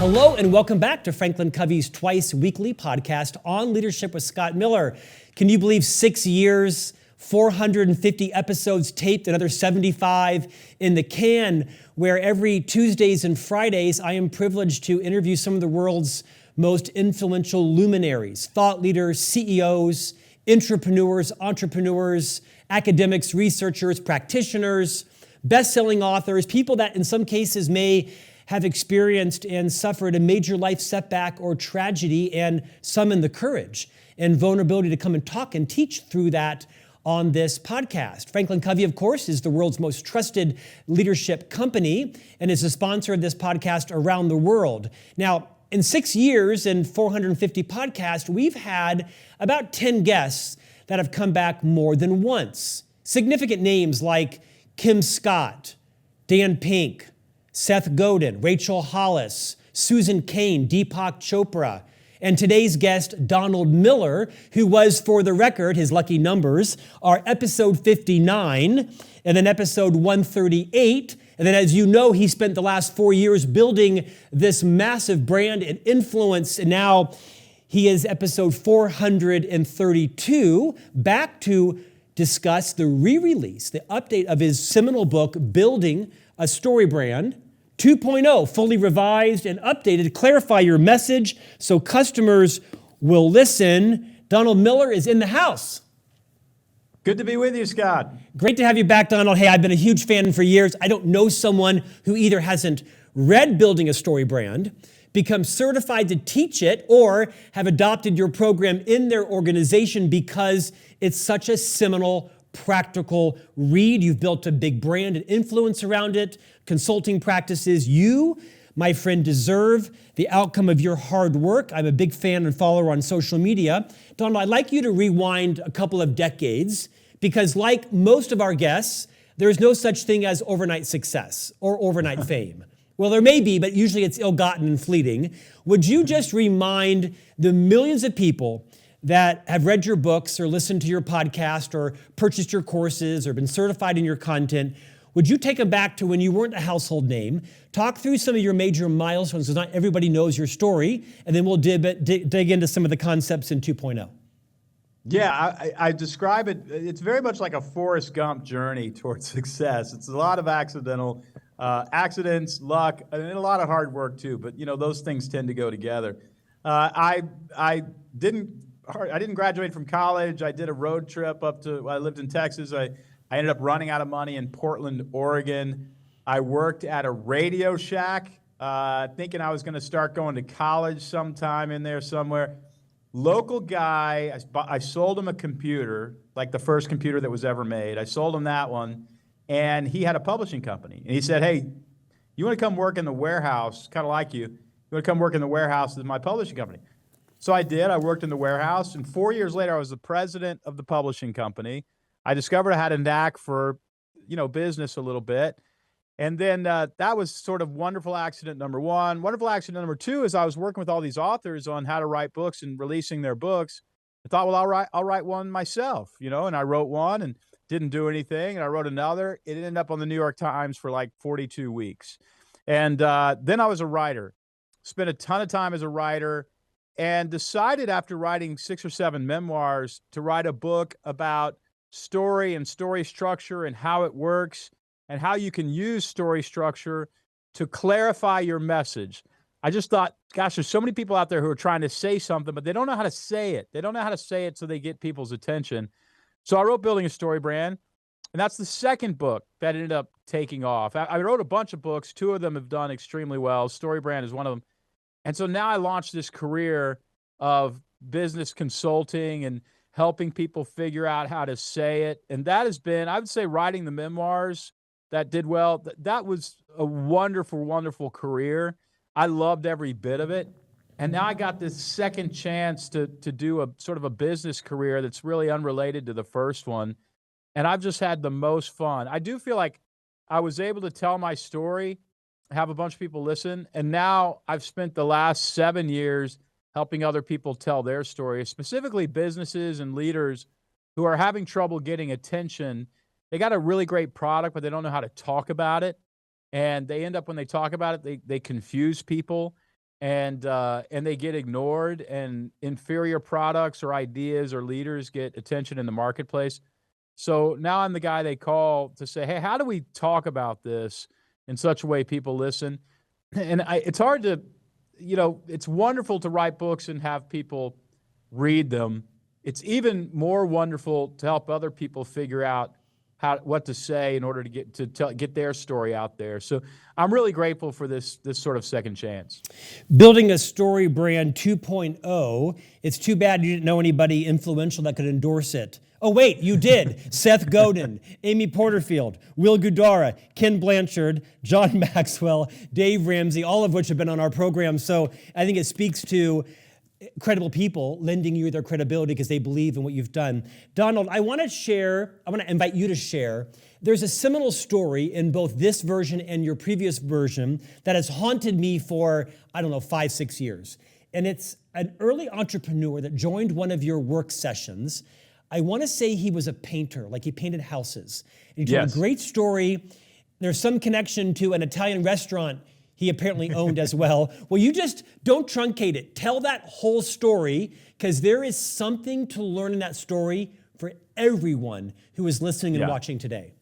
Hello and welcome back to FranklinCovey's twice weekly podcast on leadership with Scott Miller. Can you believe 6 years, 450 episodes taped, another 75 in the can, where every Tuesdays and Fridays I am privileged to interview some of the world's most influential luminaries, thought leaders, CEOs, entrepreneurs, academics, researchers, practitioners, best-selling authors, people that in some cases may have experienced and suffered a major life setback or tragedy, and summon the courage and vulnerability to come and talk and teach through that on this podcast. FranklinCovey, of course, is the world's most trusted leadership company and is a sponsor of this podcast around the world. Now, in 6 years and 450 podcasts, we've had about 10 guests that have come back more than once. Significant names like Kim Scott, Dan Pink, Seth Godin, Rachel Hollis, Susan Cain, Deepak Chopra, and today's guest, Donald Miller, who was, for the record, his lucky numbers are episode 59 and then episode 138. And then, as you know, he spent the last 4 years building this massive brand and influence. And now he is episode 432, back to discuss the re-release, the update of his seminal book, Building a Story Brand 2.0, fully revised and updated to clarify your message so customers will listen. Donald Miller is in the house. Good to be with you, Scott. Great to have you back, Donald. Hey, I've been a huge fan for years. I don't know someone who either hasn't read Building a Story Brand, become certified to teach it, or have adopted your program in their organization because it's such a seminal, practical read. You've built a big brand and influence around it, consulting practices. You, my friend, deserve the outcome of your hard work. I'm a big fan and follower on social media. Donald, I'd like you to rewind a couple of decades because, like most of our guests, there is no such thing as overnight success or overnight fame. Well, there may be, but usually it's ill-gotten and fleeting. Would you just remind the millions of people that have read your books or listened to your podcast or purchased your courses or been certified in your content, would you take them back to when you weren't a household name, talk through some of your major milestones, because not everybody knows your story, and then we'll dig into some of the concepts in 2.0. Yeah, I describe it, it's very much like a Forrest Gump journey towards success. It's a lot of accidents, luck, and a lot of hard work too, but those things tend to go together. I didn't graduate from college. I did a road trip I lived in Texas. I ended up running out of money in Portland, Oregon. I worked at a Radio Shack, thinking I was going to start going to college sometime in there somewhere. Local guy, I sold him a computer, like the first computer that was ever made. I sold him that one, and he had a publishing company. And he said, hey, you want to come work in the warehouse, kind of like you want to come work in the warehouse with my publishing company? So I did. I worked in the warehouse, and 4 years later, I was the president of the publishing company. I discovered I had a knack for, business a little bit. And then that was sort of wonderful accident number one. Wonderful accident number two is I was working with all these authors on how to write books and releasing their books. I thought, well, I'll write one myself, and I wrote one and didn't do anything. And I wrote another. It ended up on the New York Times for like 42 weeks. And then I was a writer, spent a ton of time as a writer, and decided after writing 6 or 7 memoirs to write a book about story and story structure and how it works and how you can use story structure to clarify your message. I just thought, gosh, there's so many people out there who are trying to say something, but they don't know how to say it. They don't know how to say it so they get people's attention. So I wrote Building a Story Brand, and that's the second book that ended up taking off. I wrote a bunch of books. 2 of them have done extremely well. Story Brand is one of them. And so now I launched this career of business consulting and helping people figure out how to say it. And that has been, I would say, writing the memoirs that did well. That was a wonderful, wonderful career. I loved every bit of it. And now I got this second chance to do a sort of a business career that's really unrelated to the first one. And I've just had the most fun. I do feel like I was able to tell my story, have a bunch of people listen. And now I've spent the last 7 years helping other people tell their stories, specifically businesses and leaders who are having trouble getting attention. They got a really great product, but they don't know how to talk about it. And they end up, when they talk about it, they confuse people. and they get ignored, and inferior products or ideas or leaders get attention in the marketplace. So now I'm the guy they call to say, hey, how do we talk about this in such a way people listen? And it's hard to, it's wonderful to write books and have people read them. It's even more wonderful to help other people figure out what to say in order to get their story out there. So I'm really grateful for this sort of second chance. Building a story brand 2.0. It's too bad you didn't know anybody influential that could endorse it. Oh, wait, you did. Seth Godin, Amy Porterfield, Will Gudara, Ken Blanchard, John Maxwell, Dave Ramsey, all of which have been on our program. So I think it speaks to credible people lending you their credibility because they believe in what you've done. Donald, I want to invite you to share. There's a seminal story in both this version and your previous version that has haunted me for, 5-6 years. And it's an early entrepreneur that joined one of your work sessions. I want to say he was a painter, like he painted houses. And he told a great story. There's some connection to an Italian restaurant he apparently owned as well. Well, you just don't truncate it. Tell that whole story, because there is something to learn in that story for everyone who is listening and watching today.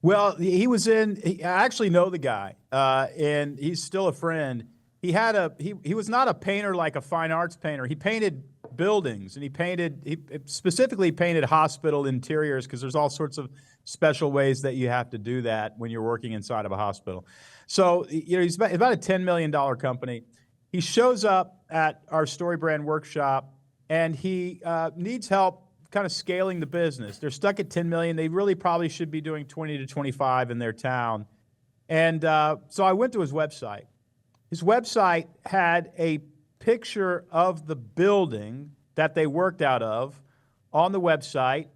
Well, I actually know the guy, and he's still a friend. He was not a painter like a fine arts painter. He painted buildings, and he specifically painted hospital interiors, because there's all sorts of special ways that you have to do that when you're working inside of a hospital. So, he's about a $10 million company. He shows up at our Story Brand workshop, and he needs help kind of scaling the business. They're stuck at 10 million. They really probably should be doing 20 to 25 in their town. And so I went to his website. His website had a picture of the building that they worked out of on the website.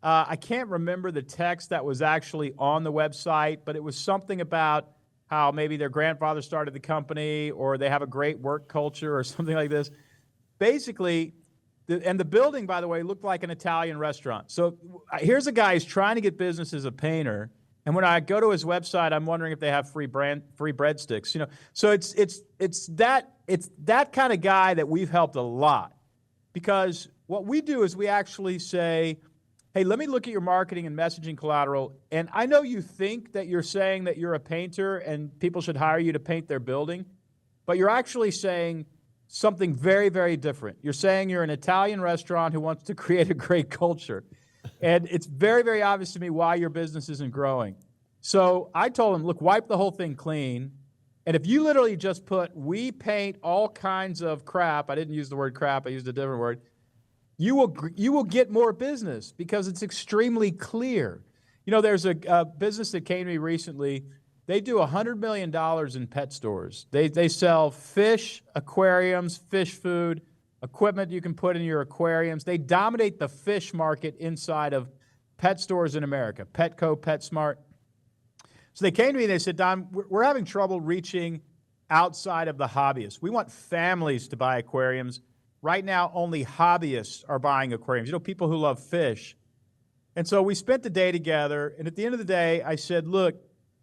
I can't remember the text that was actually on the website, but it was something about how maybe their grandfather started the company, or they have a great work culture, or something like this. Basically, and the building, by the way, looked like an Italian restaurant. So here's a guy who's trying to get business as a painter, and when I go to his website, I'm wondering if they have free breadsticks. So it's that kind of guy that we've helped a lot, because what we do is we actually say, hey, let me look at your marketing and messaging collateral. And I know you think that you're saying that you're a painter and people should hire you to paint their building, but you're actually saying something very, very different. You're saying you're an Italian restaurant who wants to create a great culture. And it's very, very obvious to me why your business isn't growing. So I told him, look, wipe the whole thing clean. And if you literally just put, we paint all kinds of crap, I didn't use the word crap, I used a different word, you will get more business, because it's extremely clear. There's a business that came to me recently. They do $100 million in pet stores. They sell fish, aquariums, fish food, equipment you can put in your aquariums. They dominate the fish market inside of pet stores in America, Petco, PetSmart. So they came to me and they said, Don, we're having trouble reaching outside of the hobbyists. We want families to buy aquariums. Right now, only hobbyists are buying aquariums, people who love fish. And so we spent the day together, and at the end of the day, I said, look,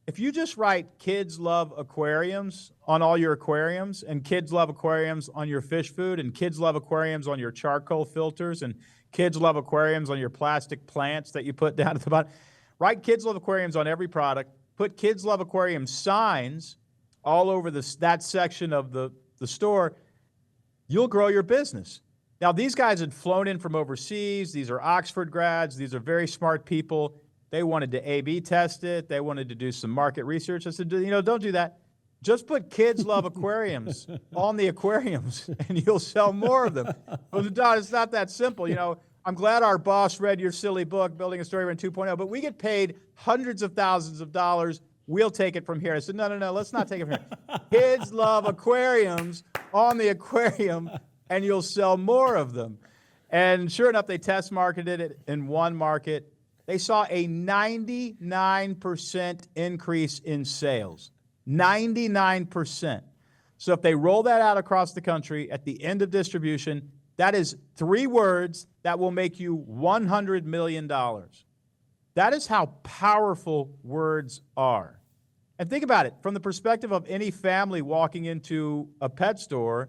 if you just write kids love aquariums on all your aquariums, and kids love aquariums on your fish food, and kids love aquariums on your charcoal filters, and kids love aquariums on your plastic plants that you put down at the bottom, write kids love aquariums on every product, put kids love aquarium signs all over that section of the store, you'll grow your business. Now, these guys had flown in from overseas. These are Oxford grads. These are very smart people. They wanted to A/B test it. They wanted to do some market research. I said, don't do that. Just put kids love aquariums on the aquariums, and you'll sell more of them. Well, Don, it's not that simple. I'm glad our boss read your silly book, Building a Story Brand 2.0, but we get paid hundreds of thousands of dollars. We'll take it from here. I said, no, let's not take it from here. Kids love aquariums on the aquarium, and you'll sell more of them. And sure enough, they test marketed it in one market. They saw a 99% increase in sales. 99%. So if they roll that out across the country at the end of distribution, that is 3 words that will make you $100 million. That is how powerful words are. And think about it, from the perspective of any family walking into a pet store,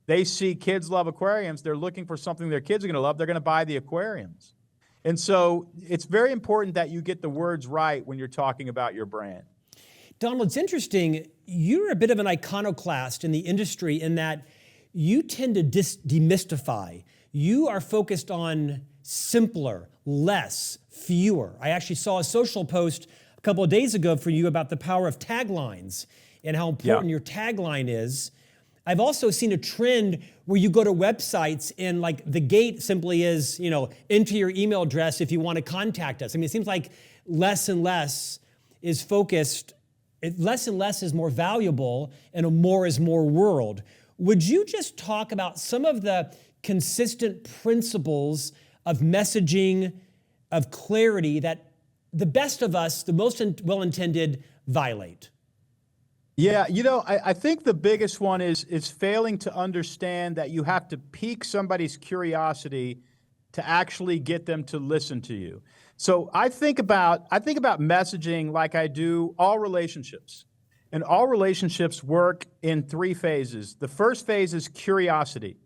they see kids love aquariums. They're looking for something their kids are going to love. They're going to buy the aquariums. And so it's very important that you get the words right when you're talking about your brand. Donald, it's interesting. You're a bit of an iconoclast in the industry in that you tend to demystify. You are focused on simpler, less, fewer. I actually saw a social post a couple of days ago for you about the power of taglines and how important your tagline is. I've also seen a trend where you go to websites and like the gate simply is, enter your email address if you want to contact us. I mean, it seems like less and less is focused, less and less is more valuable and a more is more world. Would you just talk about some of the consistent principles of messaging, of clarity that the best of us, the most well-intended, violate? Yeah, I think the biggest one is failing to understand that you have to pique somebody's curiosity to actually get them to listen to you. So I think about messaging like I do all relationships. And all relationships work in 3 phases. The first phase is curiosity.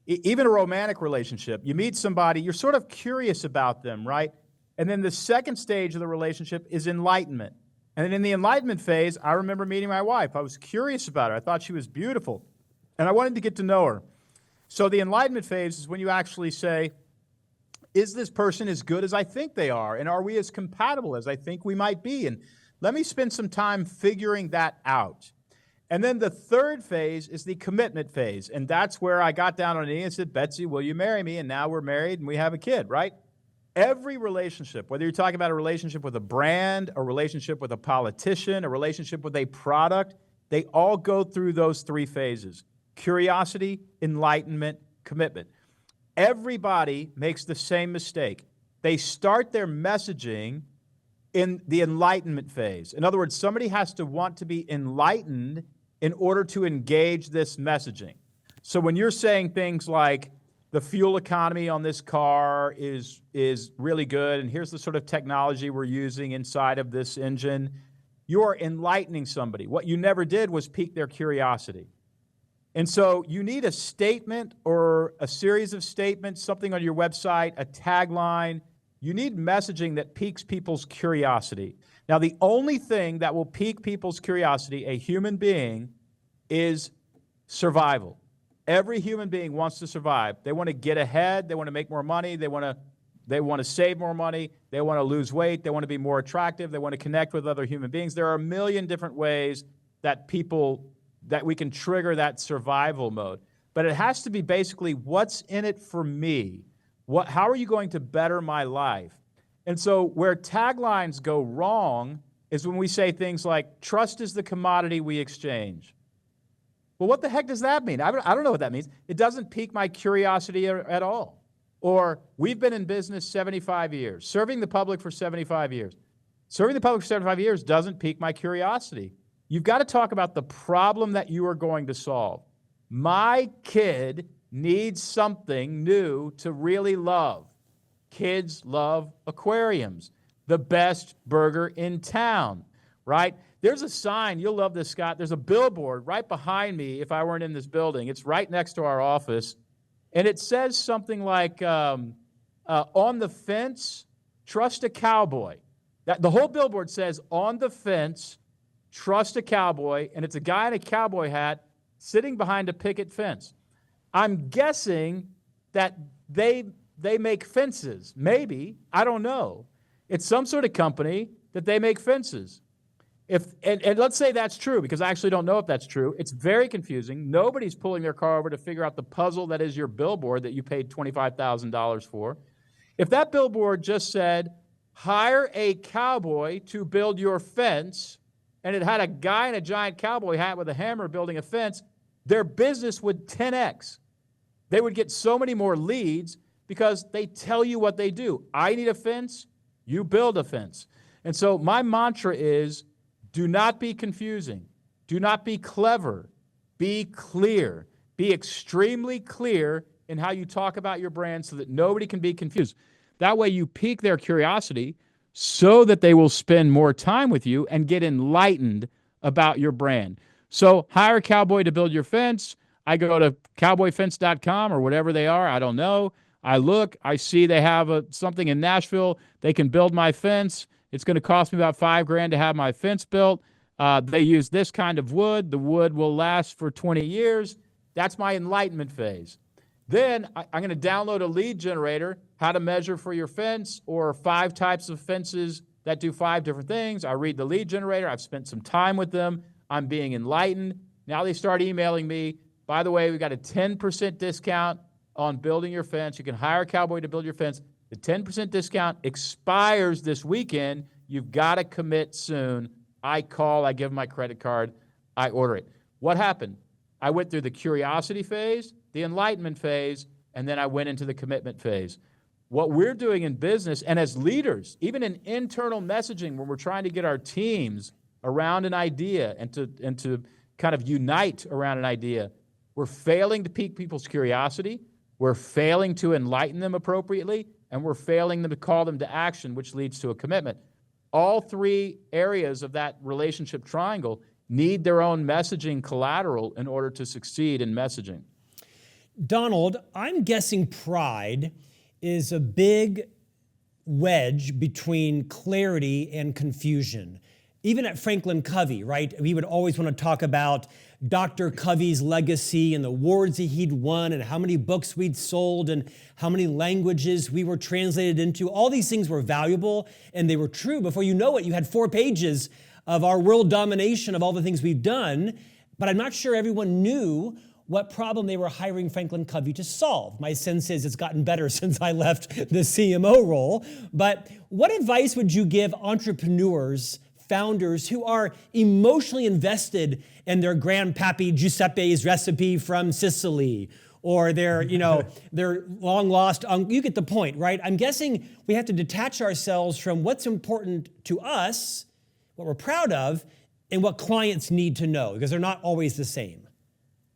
Even a romantic relationship, you meet somebody, you're sort of curious about them, right? And then the second stage of the relationship is enlightenment. And then in the enlightenment phase, I remember meeting my wife. I was curious about her. I thought she was beautiful. And I wanted to get to know her. So the enlightenment phase is when you actually say, is this person as good as I think they are? And are we as compatible as I think we might be? And let me spend some time figuring that out. And then the third phase is the commitment phase. And that's where I got down on a knee and said, Betsy, will you marry me? And now we're married and we have a kid, right? Every relationship, whether you're talking about a relationship with a brand, a relationship with a politician, a relationship with a product, they all go through those 3 phases: curiosity, enlightenment, commitment. Everybody makes the same mistake. They start their messaging in the enlightenment phase. In other words, somebody has to want to be enlightened in order to engage this messaging. So when you're saying things like, the fuel economy on this car is really good, and here's the sort of technology we're using inside of this engine, you're enlightening somebody. What you never did was pique their curiosity. And so you need a statement or a series of statements, something on your website, a tagline. You need messaging that piques people's curiosity. Now, the only thing that will pique people's curiosity, a human being, is survival. Every human being wants to survive. They want to get ahead. They want to make more money. They want to save more money. They want to lose weight. They want to be more attractive. They want to connect with other human beings. There are a million different ways that we can trigger that survival mode. But it has to be basically, what's in it for me? How are you going to better my life? And so where taglines go wrong is when we say things like, trust is the commodity we exchange. Well, what the heck does that mean? I don't know what that means. It doesn't pique my curiosity at all. Or, we've been in business 75 years, serving the public for 75 years. Serving the public for 75 years doesn't pique my curiosity. You've got to talk about the problem that you are going to solve. My kid needs something new to really love. Kids love aquariums. The best burger in town, right? There's a sign, you'll love this, Scott. There's a billboard right behind me if I weren't in this building. It's right next to our office. And it says something like, on the fence, trust a cowboy. The whole billboard says, on the fence, trust a cowboy. And it's a guy in a cowboy hat sitting behind a picket fence. I'm guessing that they make fences. Maybe. I don't know. It's some sort of company that they make fences. And let's say that's true, because I actually don't know if that's true. It's very confusing. Nobody's pulling their car over to figure out the puzzle that is your billboard that you paid $25,000 for. If that billboard just said, hire a cowboy to build your fence, and it had a guy in a giant cowboy hat with a hammer building a fence, their business would 10x. They would get so many more leads because they tell you what they do. I need a fence, you build a fence. And so my mantra is, do not be confusing. Do not be clever. Be clear. Be extremely clear in how you talk about your brand so that nobody can be confused. That way you pique their curiosity so that they will spend more time with you and get enlightened about your brand. So hire a cowboy to build your fence. I go to cowboyfence.com or whatever they are. I don't know. I look, I see they have something in Nashville. They can build my fence. It's going to cost me about $5,000 to have my fence built. They use this kind of wood. The wood will last for 20 years. That's my enlightenment phase. Then I'm going to download a lead generator, how to measure for your fence, or 5 types of fences that do 5 different things. I read the lead generator. I've spent some time with them. I'm being enlightened. Now they start emailing me. By the way, we got a 10% discount on building your fence. You can hire a cowboy to build your fence. The 10% discount expires this weekend. You've got to commit soon. I call, I give them my credit card, I order it. What happened? I went through the curiosity phase, the enlightenment phase, and then I went into the commitment phase. What we're doing in business and as leaders, even in internal messaging, when we're trying to get our teams around an idea and to kind of unite around an idea, we're failing to pique people's curiosity, we're failing to enlighten them appropriately, and we're failing them to call them to action, which leads to a commitment. All 3 areas of that relationship triangle need their own messaging collateral in order to succeed in messaging. Donald, I'm guessing pride is a big wedge between clarity and confusion. Even at FranklinCovey, right? We would always want to talk about Dr. Covey's legacy and the awards he'd won and how many books we'd sold and how many languages we were translated into. All these things were valuable and they were true. Before you know it, you had 4 pages of our world domination of all the things we've done, but I'm not sure everyone knew what problem they were hiring FranklinCovey to solve. My sense is it's gotten better since I left the CMO role, but what advice would you give entrepreneurs, founders who are emotionally invested in their grandpappy Giuseppe's recipe from Sicily, or their long lost uncle? You get the point, right? I'm guessing we have to detach ourselves from what's important to us, what we're proud of, and what clients need to know, because they're not always the same.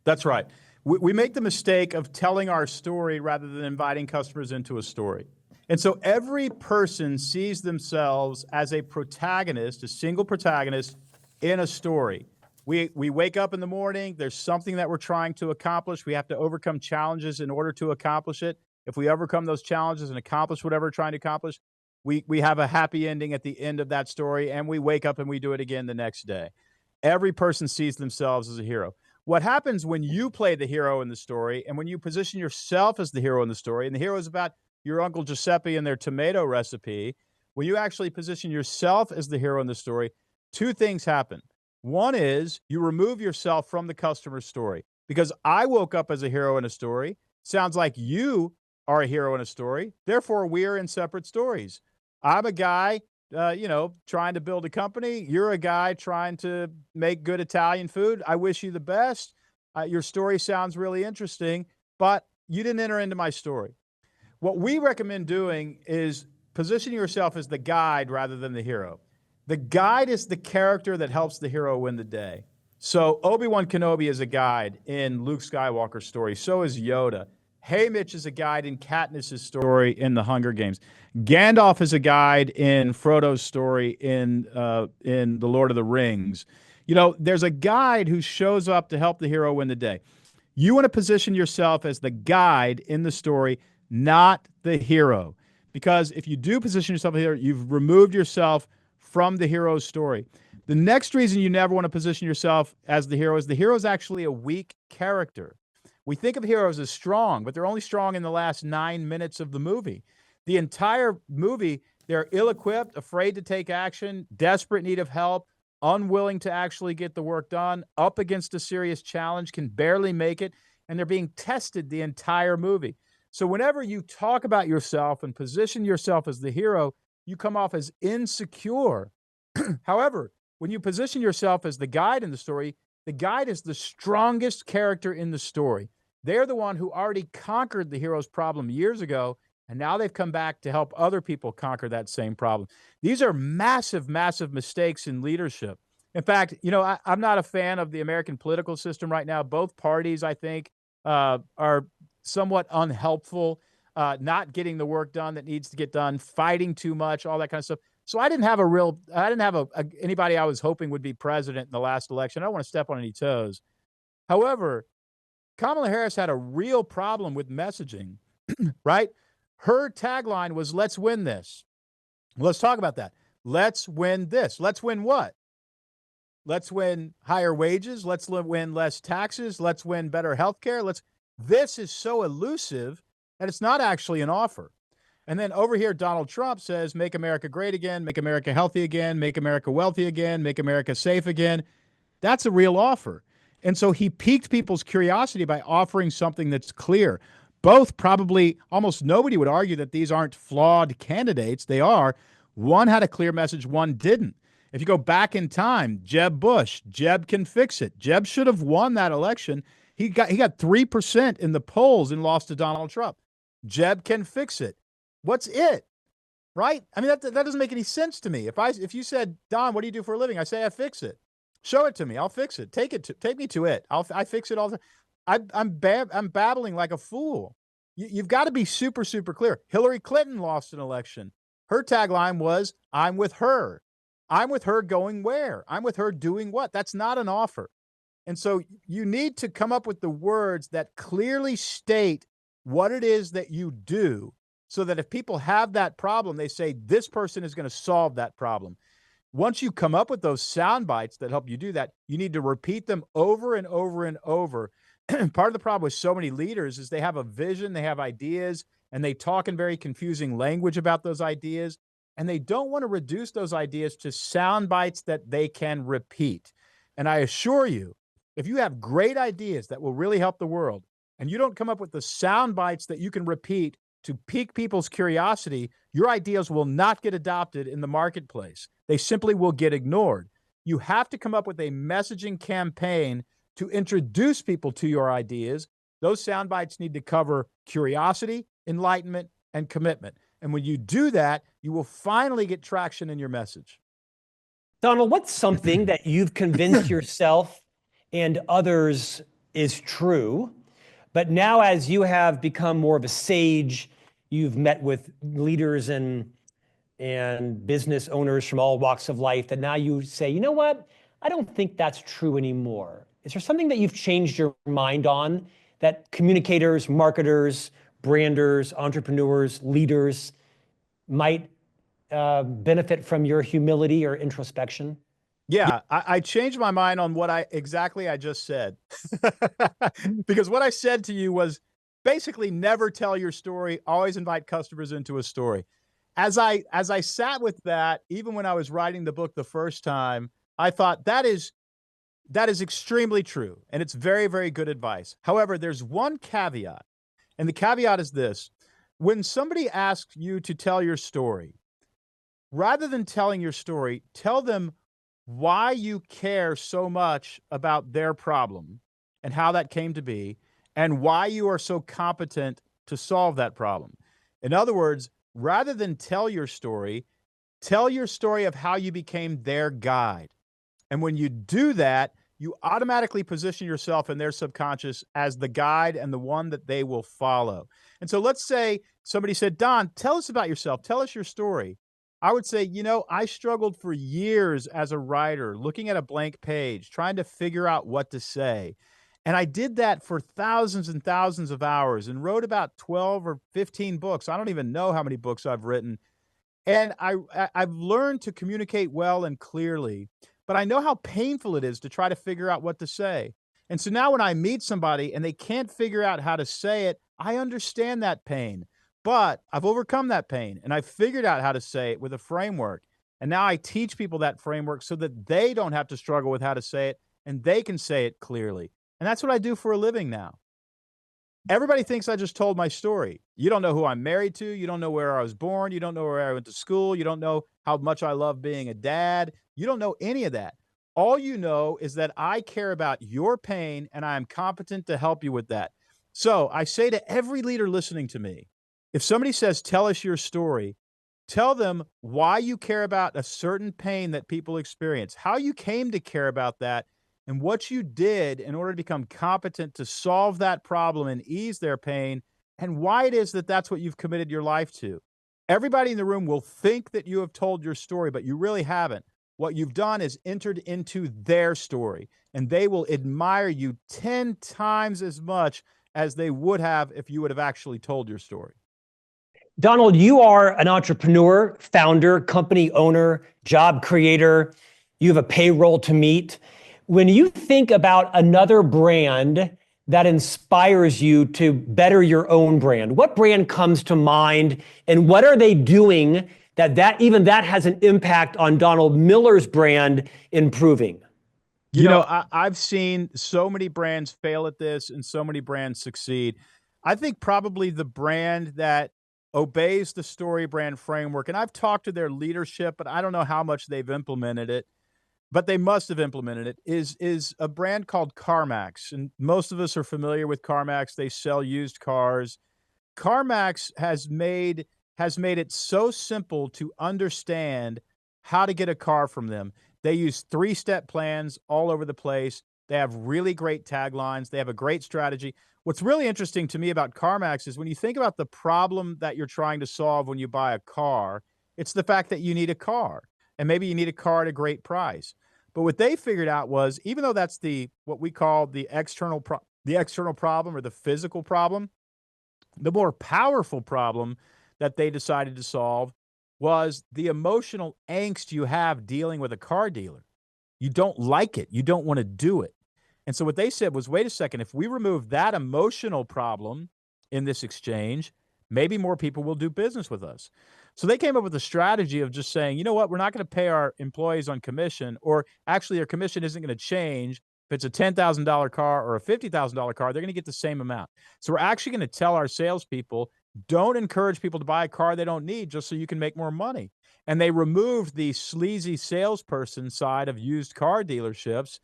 That's right. We make the mistake of telling our story rather than inviting customers into a story. And so every person sees themselves as a protagonist, a single protagonist in a story. We wake up in the morning, there's something that we're trying to accomplish. We have to overcome challenges in order to accomplish it. If we overcome those challenges and accomplish whatever we're trying to accomplish, we have a happy ending at the end of that story, and we wake up and we do it again the next day. Every person sees themselves as a hero. What happens when you play the hero in the story and when you position yourself as the hero in the story, and the hero is about your Uncle Giuseppe and their tomato recipe, when you actually position yourself as the hero in the story, 2 things happen. One is you remove yourself from the customer's story, because I woke up as a hero in a story. Sounds like you are a hero in a story. Therefore, we're in separate stories. I'm a guy, trying to build a company. You're a guy trying to make good Italian food. I wish you the best. Your story sounds really interesting, but you didn't enter into my story. What we recommend doing is positioning yourself as the guide rather than the hero. The guide is the character that helps the hero win the day. So Obi-Wan Kenobi is a guide in Luke Skywalker's story. So is Yoda. Haymitch is a guide in Katniss' story in The Hunger Games. Gandalf is a guide in Frodo's story in The Lord of the Rings. There's a guide who shows up to help the hero win the day. You want to position yourself as the guide in the story, not the hero. Because if you do position yourself as the hero, you've removed yourself from the hero's story. The next reason you never want to position yourself as the hero is actually a weak character. We think of heroes as strong, but they're only strong in the last 9 minutes of the movie. The entire movie, they're ill-equipped, afraid to take action, desperate need of help, unwilling to actually get the work done, up against a serious challenge, can barely make it, and they're being tested the entire movie. So whenever you talk about yourself and position yourself as the hero, you come off as insecure. However, when you position yourself as the guide in the story, the guide is the strongest character in the story. They're the one who already conquered the hero's problem years ago, and now they've come back to help other people conquer that same problem. These are massive, massive mistakes in leadership. In fact, I'm not a fan of the American political system right now. Both parties, I think, are somewhat unhelpful, not getting the work done that needs to get done, fighting too much, all that kind of stuff. So I didn't have anybody I was hoping would be president in the last election. I don't want to step on any toes. However, Kamala Harris had a real problem with messaging, right? Her tagline was, let's win this. Let's talk about that. Let's win this. Let's win what? Let's win higher wages. Let's win less taxes. Let's win better health care. This is so elusive that it's not actually an offer. And then over here, Donald Trump says, make America great again, make America healthy again, make America wealthy again, make America safe again. That's a real offer. And so he piqued people's curiosity by offering something that's clear. Both probably, almost nobody would argue that these aren't flawed candidates. They are. One had a clear message, one didn't. If you go back in time, Jeb Bush, Jeb can fix it. Jeb should have won that election. He got 3% in the polls and lost to Donald Trump. Jeb can fix it. What's it? Right? I mean, that doesn't make any sense to me. If you said, Don, what do you do for a living? I say, I fix it. Show it to me. I'll fix it. Take me to it. I fix it all the time. I'm babbling like a fool. You've got to be super, super clear. Hillary Clinton lost an election. Her tagline was, I'm with her. I'm with her going where? I'm with her doing what? That's not an offer. And so you need to come up with the words that clearly state what it is that you do, so that if people have that problem, they say, this person is going to solve that problem. Once you come up with those sound bites that help you do that, you need to repeat them over and over and over. Part of the problem with so many leaders is they have a vision, they have ideas, and they talk in very confusing language about those ideas. And they don't want to reduce those ideas to sound bites that they can repeat. And I assure you, if you have great ideas that will really help the world, and you don't come up with the sound bites that you can repeat to pique people's curiosity, your ideas will not get adopted in the marketplace. They simply will get ignored. You have to come up with a messaging campaign to introduce people to your ideas. Those sound bites need to cover curiosity, enlightenment, and commitment. And when you do that, you will finally get traction in your message. Donald, what's something that you've convinced yourself and others is true, but now as you have become more of a sage, you've met with leaders and business owners from all walks of life, that now you say, you know what? I don't think that's true anymore. Is there something that you've changed your mind on that communicators, marketers, branders, entrepreneurs, leaders might benefit from your humility or introspection? Yeah, I changed my mind on what I just said. Because what I said to you was basically never tell your story, always invite customers into a story. As I sat with that, even when I was writing the book the first time, I thought that is extremely true, and it's very, very good advice. However, there's one caveat, and the caveat is this. When somebody asks you to tell your story, rather than telling your story, tell them why you care so much about their problem and how that came to be, and why you are so competent to solve that problem. In other words, rather than tell your story of how you became their guide. And when you do that, you automatically position yourself in their subconscious as the guide and the one that they will follow. And so let's say somebody said, Don, tell us about yourself. Tell us your story. I would say, I struggled for years as a writer, looking at a blank page, trying to figure out what to say. And I did that for thousands and thousands of hours and wrote about 12 or 15 books. I don't even know how many books I've written. And I've learned to communicate well and clearly, but I know how painful it is to try to figure out what to say. And so now when I meet somebody and they can't figure out how to say it, I understand that pain. But I've overcome that pain, and I've figured out how to say it with a framework. And now I teach people that framework so that they don't have to struggle with how to say it, and they can say it clearly. And that's what I do for a living now. Everybody thinks I just told my story. You don't know who I'm married to. You don't know where I was born. You don't know where I went to school. You don't know how much I love being a dad. You don't know any of that. All you know is that I care about your pain, and I am competent to help you with that. So I say to every leader listening to me, if somebody says, tell us your story, tell them why you care about a certain pain that people experience, how you came to care about that, and what you did in order to become competent to solve that problem and ease their pain, and why it is that that's what you've committed your life to. everybody in the room will think that you have told your story, but you really haven't. What you've done is entered into their story, and they will admire you 10 times as much as they would have if you would have actually told your story. Donald, you are an entrepreneur, founder, company owner, job creator. You have a payroll to meet. When you think about another brand that inspires you to better your own brand, what brand comes to mind, and what are they doing that even that has an impact on Donald Miller's brand improving? You know, I've seen so many brands fail at this and so many brands succeed. I think probably the brand that obeys the story brand framework, and I've talked to their leadership, but I don't know how much they've implemented it, but they must have implemented it, is a brand called CarMax. And most of us are familiar with CarMax. They sell used cars. CarMax has made it so simple to understand how to get a car from them. They use 3-step plans all over the place. They have really great taglines. They have a great strategy. What's really interesting to me about CarMax is when you think about the problem that you're trying to solve when you buy a car, it's the fact that you need a car, and maybe you need a car at a great price. But what they figured out was, even though that's what we call the external problem or the physical problem, the more powerful problem that they decided to solve was the emotional angst you have dealing with a car dealer. You don't like it. You don't want to do it. And so what they said was, wait a second, if we remove that emotional problem in this exchange, maybe more people will do business with us. So they came up with a strategy of just saying, you know what, we're not going to pay our employees on commission, or actually their commission isn't going to change. If it's a $10,000 car or a $50,000 car, they're going to get the same amount. So we're actually going to tell our salespeople, don't encourage people to buy a car they don't need just so you can make more money. And they removed the sleazy salesperson side of used car dealerships,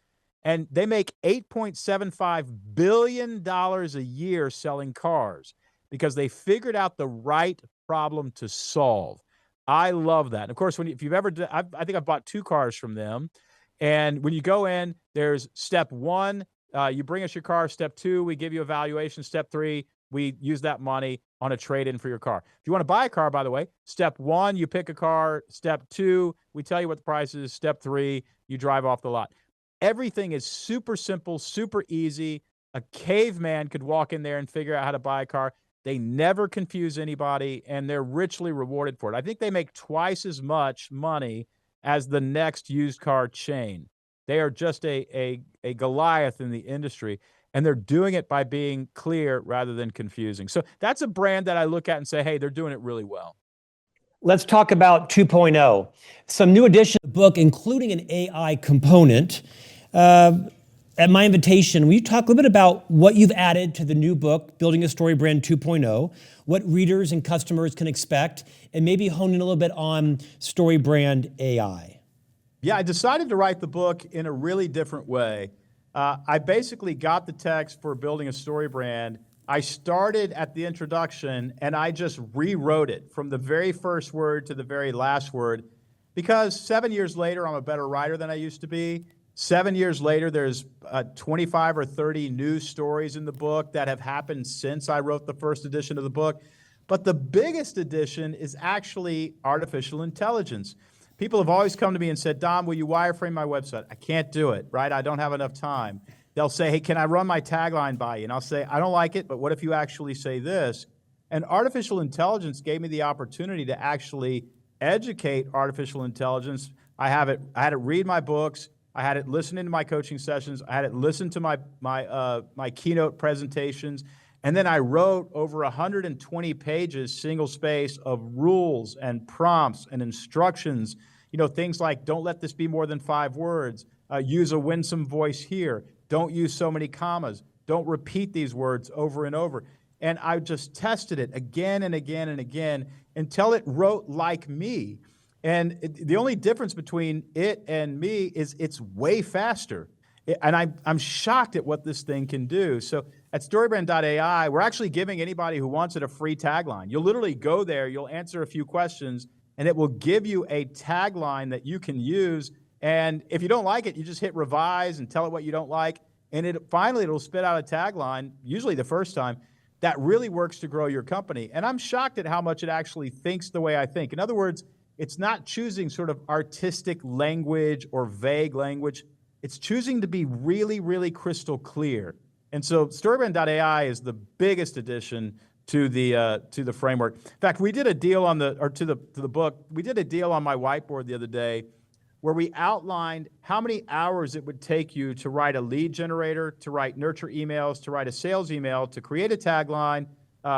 and they make $8.75 billion a year selling cars because they figured out the right problem to solve. I love that. And of course, if you've ever, I think I've bought 2 cars from them. And when you go in, there's step 1, you bring us your car. Step 2, we give you a valuation. Step 3, we use that money on a trade-in for your car. If you want to buy a car, by the way, step 1, you pick a car. Step 2, we tell you what the price is. Step 3, you drive off the lot. Everything is super simple, super easy. A caveman could walk in there and figure out how to buy a car. They never confuse anybody, and they're richly rewarded for it. I think they make twice as much money as the next used car chain. They are just a Goliath in the industry, and they're doing it by being clear rather than confusing. So that's a brand that I look at and say, hey, they're doing it really well. Let's talk about 2.0. Some new additions to the book, including an AI component. At my invitation, will you talk a little bit about what you've added to the new book, Building a Story Brand 2.0, what readers and customers can expect, and maybe hone in a little bit on StoryBrand.ai? Yeah, I decided to write the book in a really different way. I basically got the text for Building a Story Brand. I started at the introduction, and I just rewrote it from the very first word to the very last word, because 7 years later, I'm a better writer than I used to be. 7 years later, there's 25 or 30 new stories in the book that have happened since I wrote the first edition of the book. But the biggest addition is actually artificial intelligence. People have always come to me and said, Dom, will you wireframe my website? I can't do it, right? I don't have enough time. They'll say, hey, can I run my tagline by you? And I'll say, I don't like it, but what if you actually say this? And artificial intelligence gave me the opportunity to actually educate artificial intelligence. I had it read my books. I had it listen into my coaching sessions. I had it listen to my keynote presentations. And then I wrote over 120 pages, single space, of rules and prompts and instructions. You know, things like, don't let this be more than 5 words. Use a winsome voice here. Don't use so many commas. Don't repeat these words over and over. And I just tested it again and again and again until it wrote like me. And the only difference between it and me is it's way faster. And I'm shocked at what this thing can do. So at StoryBrand.ai, we're actually giving anybody who wants it a free tagline. You'll literally go there, you'll answer a few questions, and it will give you a tagline that you can use. And if you don't like it, you just hit revise and tell it what you don't like. And it'll spit out a tagline, usually the first time, that really works to grow your company. And I'm shocked at how much it actually thinks the way I think. In other words, it's not choosing sort of artistic language or vague language. It's choosing to be really, really crystal clear. And so StoryBrand.ai is the biggest addition to the framework. In fact, we did a deal on to the book. We did a deal on my whiteboard the other day where we outlined how many hours it would take you to write a lead generator, to write nurture emails, to write a sales email, to create a tagline,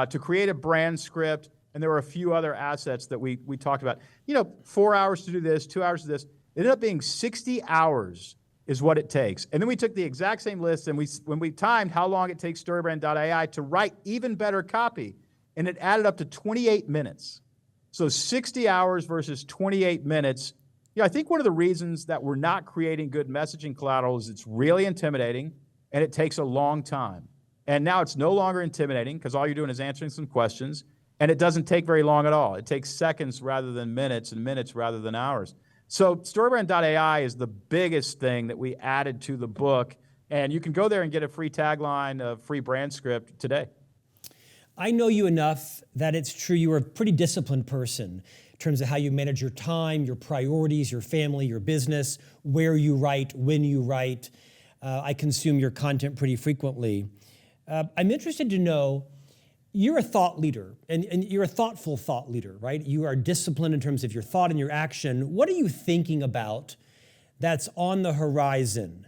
to create a brand script, and there were a few other assets that we talked about. 4 hours to do this, 2 hours to this. It ended up being 60 hours is what it takes. And then we took the exact same list, and when we timed how long it takes StoryBrand.ai to write even better copy, and it added up to 28 minutes. So 60 hours versus 28 minutes. I think one of the reasons that we're not creating good messaging collateral is it's really intimidating and it takes a long time. And now it's no longer intimidating because all you're doing is answering some questions, and it doesn't take very long at all. It takes seconds rather than minutes, and minutes rather than hours. So StoryBrand.ai is the biggest thing that we added to the book, and you can go there and get a free tagline, a free brand script today. I know you enough that it's true you are a pretty disciplined person in terms of how you manage your time, your priorities, your family, your business, where you write, when you write. I consume your content pretty frequently. I'm interested to know, you're a thought leader, and you're a thoughtful thought leader, right? You are disciplined in terms of your thought and your action. What are you thinking about that's on the horizon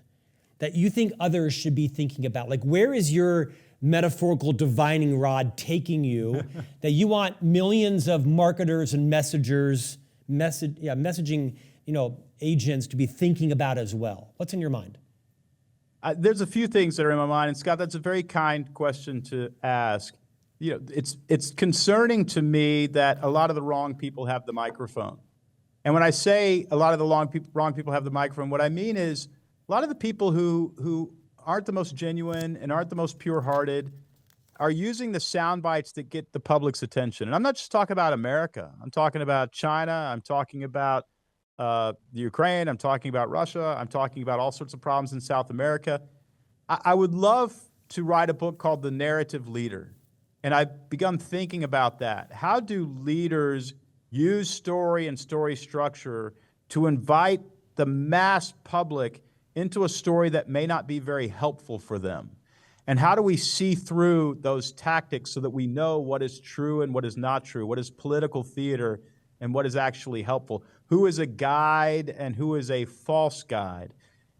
that you think others should be thinking about? Like, where is your metaphorical divining rod taking you that you want millions of marketers and messaging, agents to be thinking about as well? What's in your mind? There's a few things that are in my mind, and Scott, that's a very kind question to ask. It's concerning to me that a lot of the wrong people have the microphone. And when I say a lot of the wrong people have the microphone, what I mean is a lot of the people who aren't the most genuine and aren't the most pure-hearted are using the sound bites that get the public's attention. And I'm not just talking about America. I'm talking about China. I'm talking about the Ukraine. I'm talking about Russia. I'm talking about all sorts of problems in South America. I would love to write a book called The Narrative Leader. And I've begun thinking about that. How do leaders use story and story structure to invite the mass public into a story that may not be very helpful for them? And how do we see through those tactics so that we know what is true and what is not true, what is political theater and what is actually helpful? Who is a guide and who is a false guide?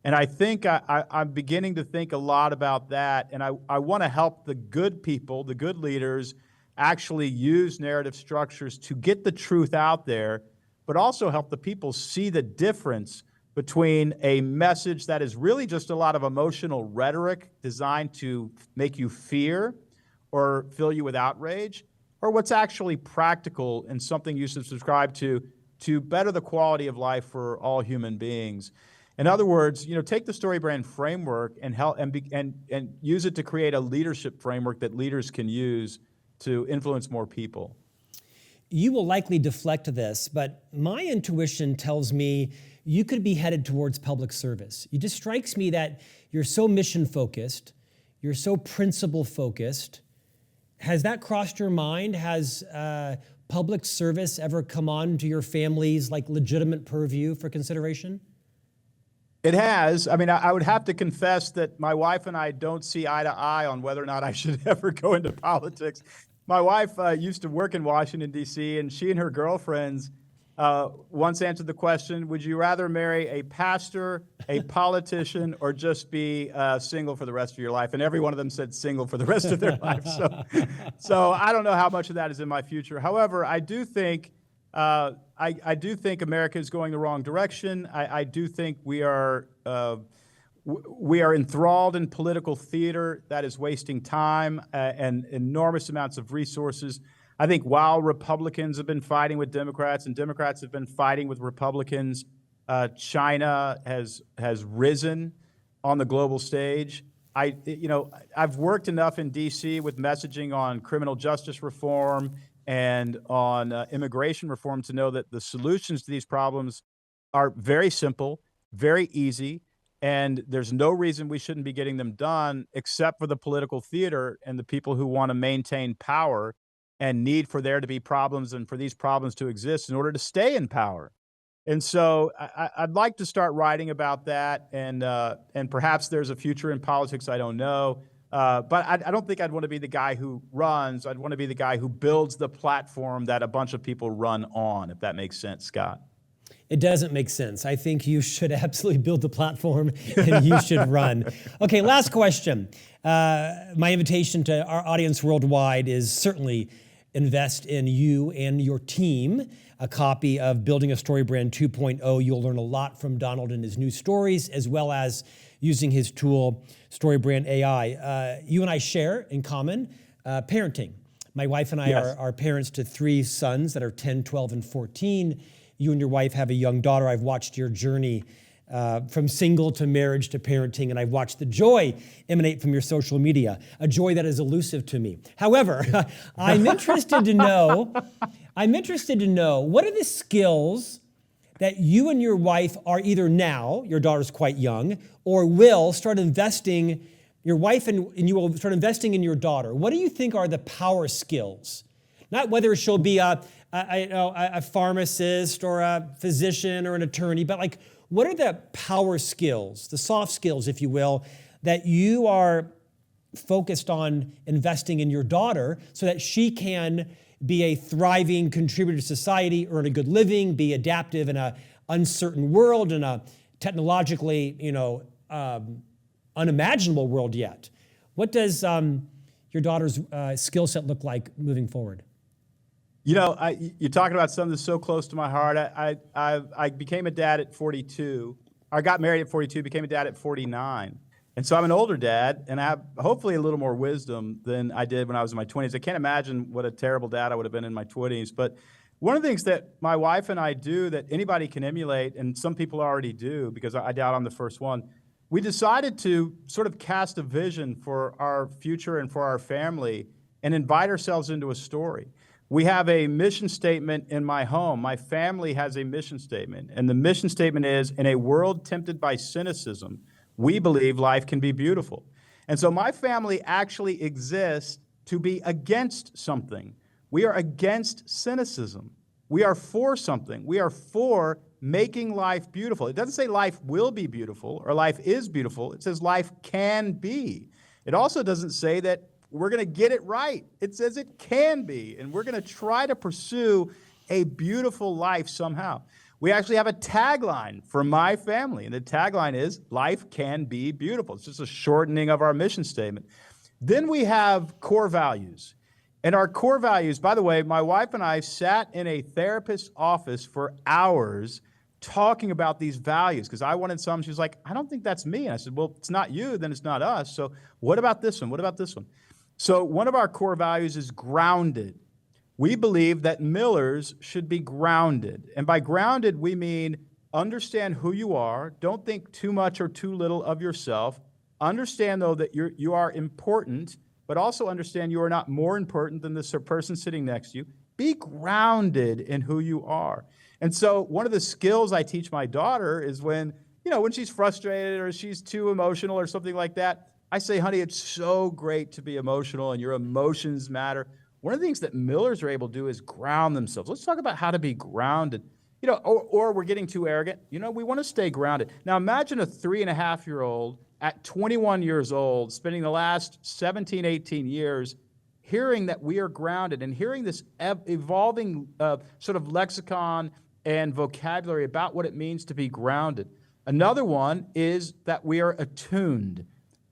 And I think I'm beginning to think a lot about that, and I want to help the good people, the good leaders, actually use narrative structures to get the truth out there, but also help the people see the difference between a message that is really just a lot of emotional rhetoric designed to make you fear or fill you with outrage, or what's actually practical and something you should subscribe to better the quality of life for all human beings. In other words, take the StoryBrand framework and help and use it to create a leadership framework that leaders can use to influence more people. You will likely deflect this, but my intuition tells me you could be headed towards public service. It just strikes me that you're so mission focused, you're so principle focused. Has that crossed your mind? Has public service ever come on to your family's legitimate purview for consideration? It has. I mean, I would have to confess that my wife and I don't see eye to eye on whether or not I should ever go into politics. My wife used to work in Washington, D.C., and she and her girlfriends once answered the question, would you rather marry a pastor, a politician, or just be single for the rest of your life? And every one of them said single for the rest of their life. So I don't know how much of that is in my future. However, I do think I do think America is going the wrong direction. I do think we are enthralled in political theater that is wasting time and enormous amounts of resources. I think while Republicans have been fighting with Democrats and Democrats have been fighting with Republicans, China has risen on the global stage. I've worked enough in D.C. with messaging on criminal justice reform and on immigration reform to know that the solutions to these problems are very simple, very easy, And there's no reason we shouldn't be getting them done except for the political theater and the people who want to maintain power and need for there to be problems and for these problems to exist in order to stay in power. And so I'd like to start writing about that, and perhaps there's a future in politics. I don't know, but I don't think I'd want to be the guy who runs. I'd want to be the guy who builds the platform that a bunch of people run on, if that makes sense, Scott. It doesn't make sense. I think you should absolutely build the platform and you should run. Okay, last question. My invitation to our audience worldwide is certainly invest in you and your team. A copy of Building a Story Brand 2.0. You'll learn a lot from Donald and his new stories, as well as using his tool, StoryBrand.ai. You and I share in common parenting. My wife and I are parents to 3 sons that are 10, 12, and 14. You and your wife have a young daughter. I've watched your journey from single to marriage to parenting, and I've watched the joy emanate from your social media, a joy that is elusive to me. However, I'm interested to know, what are the skills that you and your wife are either now, your daughter's quite young, or will start investing, your wife and you will start investing in your daughter. What do you think are the power skills? Not whether she'll be a pharmacist or a physician or an attorney, but like, what are the power skills, the soft skills, if you will, that you are focused on investing in your daughter so that she can be a thriving contributor to society, earn a good living, be adaptive in an uncertain world, in a technologically, unimaginable world yet? What does your daughter's skill set look like moving forward? You're talking about something that's so close to my heart. I became a dad at 42. I got married at 42, became a dad at 49. And so I'm an older dad, and I have hopefully a little more wisdom than I did when I was in my 20s. I can't imagine what a terrible dad I would have been in my 20s. But one of the things that my wife and I do that anybody can emulate, and some people already do, because I doubt I'm the first one, we decided to sort of cast a vision for our future and for our family and invite ourselves into a story. We have a mission statement in my home. My family has a mission statement. And the mission statement is, in a world tempted by cynicism, we believe life can be beautiful. And so my family actually exists to be against something. We are against cynicism. We are for something. We are for making life beautiful. It doesn't say life will be beautiful or life is beautiful. It says life can be. It also doesn't say that we're going to get it right. It says it can be, and we're going to try to pursue a beautiful life somehow. We actually have a tagline for my family, and the tagline is, life can be beautiful. It's just a shortening of our mission statement. Then we have core values. And our core values, by the way, my wife and I sat in a therapist's office for hours talking about these values, because I wanted some. She was like, I don't think that's me. And I said, well, it's not you, then it's not us. So what about this one? What about this one? So one of our core values is grounded. We believe that Millers should be grounded. And by grounded, we mean understand who you are. Don't think too much or too little of yourself. Understand, though, that you are important, but also understand you are not more important than the person sitting next to you. Be grounded in who you are. And so one of the skills I teach my daughter is when she's frustrated or she's too emotional or something like that, I say, honey, it's so great to be emotional and your emotions matter. One of the things that Millers are able to do is ground themselves. Let's talk about how to be grounded. Or we're getting too arrogant. We want to stay grounded. Now imagine a 3.5-year-old at 21 years old, spending the last 17, 18 years hearing that we are grounded and hearing this evolving sort of lexicon and vocabulary about what it means to be grounded. Another one is that we are attuned.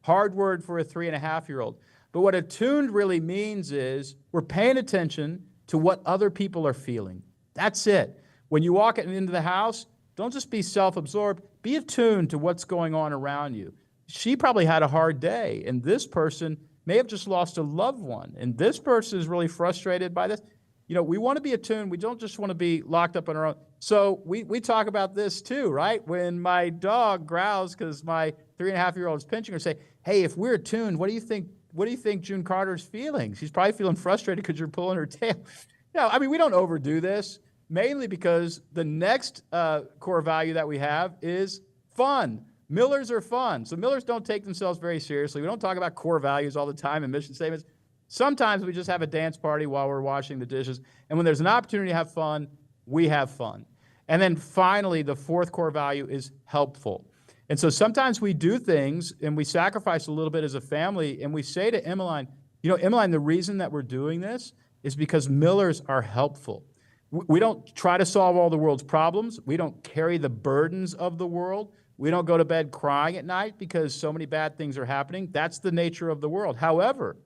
Hard word for a 3.5-year-old. But what attuned really means is we're paying attention to what other people are feeling. That's it. When you walk into the house, don't just be self-absorbed. Be attuned to what's going on around you. She probably had a hard day, and this person may have just lost a loved one, and this person is really frustrated by this. We want to be attuned. We don't just want to be locked up on our own. So we talk about this too, right? When my dog growls because my 3.5-year-old is pinching her, say, hey, if we're attuned, what do you think June Carter's feeling? She's probably feeling frustrated because you're pulling her tail. We don't overdo this, mainly because the next core value that we have is fun. Millers are fun. So Millers don't take themselves very seriously. We don't talk about core values all the time and mission statements. Sometimes we just have a dance party while we're washing the dishes. And when there's an opportunity to have fun, we have fun. And then finally, the fourth core value is helpful. And so sometimes we do things and we sacrifice a little bit as a family, and we say to Emmeline, Emmeline, the reason that we're doing this is because Millers are helpful. We don't try to solve all the world's problems. We don't carry the burdens of the world. We don't go to bed crying at night because so many bad things are happening. That's the nature of the world. However,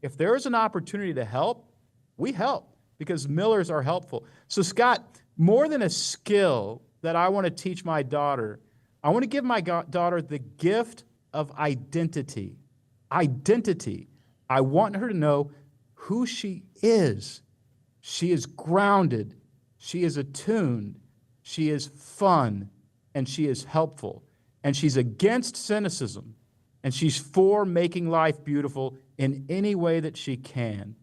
if there is an opportunity to help, we help because Millers are helpful. So Scott, more than a skill that I want to teach my daughter, I want to give my daughter the gift of identity. Identity. I want her to know who she is. She is grounded. She is attuned. She is fun. And she is helpful. And she's against cynicism. And she's for making life beautiful in any way that she can.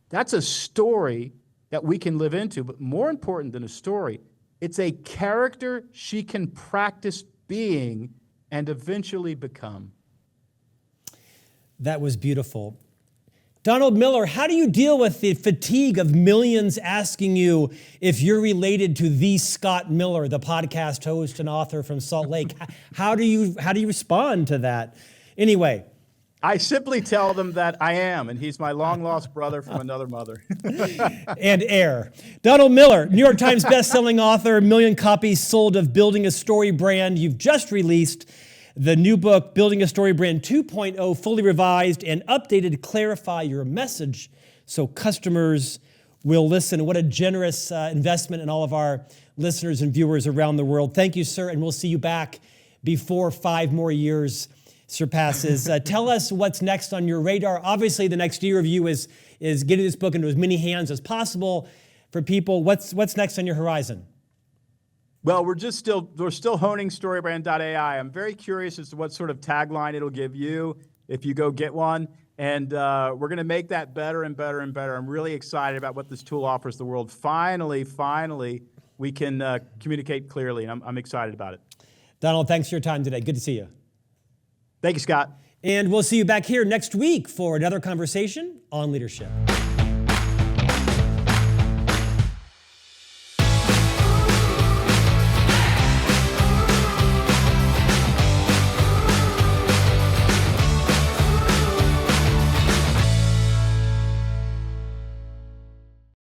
That's a story that we can live into. But more important than a story, it's a character she can practice being and eventually become. That was beautiful. Donald Miller, how do you deal with the fatigue of millions asking you if you're related to the Scott Miller, the podcast host and author from Salt Lake? How do you respond to that? Anyway. I simply tell them that I am, and he's my long-lost brother from another mother. And heir. Donald Miller, New York Times bestselling author, 1 million copies sold of Building a Story Brand. You've just released the new book, Building a Story Brand 2.0, fully revised and updated to clarify your message so customers will listen. What a generous investment in all of our listeners and viewers around the world. Thank you, sir, and we'll see you back before 5 more years surpasses. Tell us what's next on your radar. Obviously, the next year of you is getting this book into as many hands as possible for people. What's next on your horizon? Well, we're still honing StoryBrand.ai. I'm very curious as to what sort of tagline it'll give you if you go get one. And we're going to make that better and better and better. I'm really excited about what this tool offers the world. Finally, we can communicate clearly, and I'm excited about it. Donald, thanks for your time today. Good to see you. Thank you, Scott. And we'll see you back here next week for another conversation on leadership.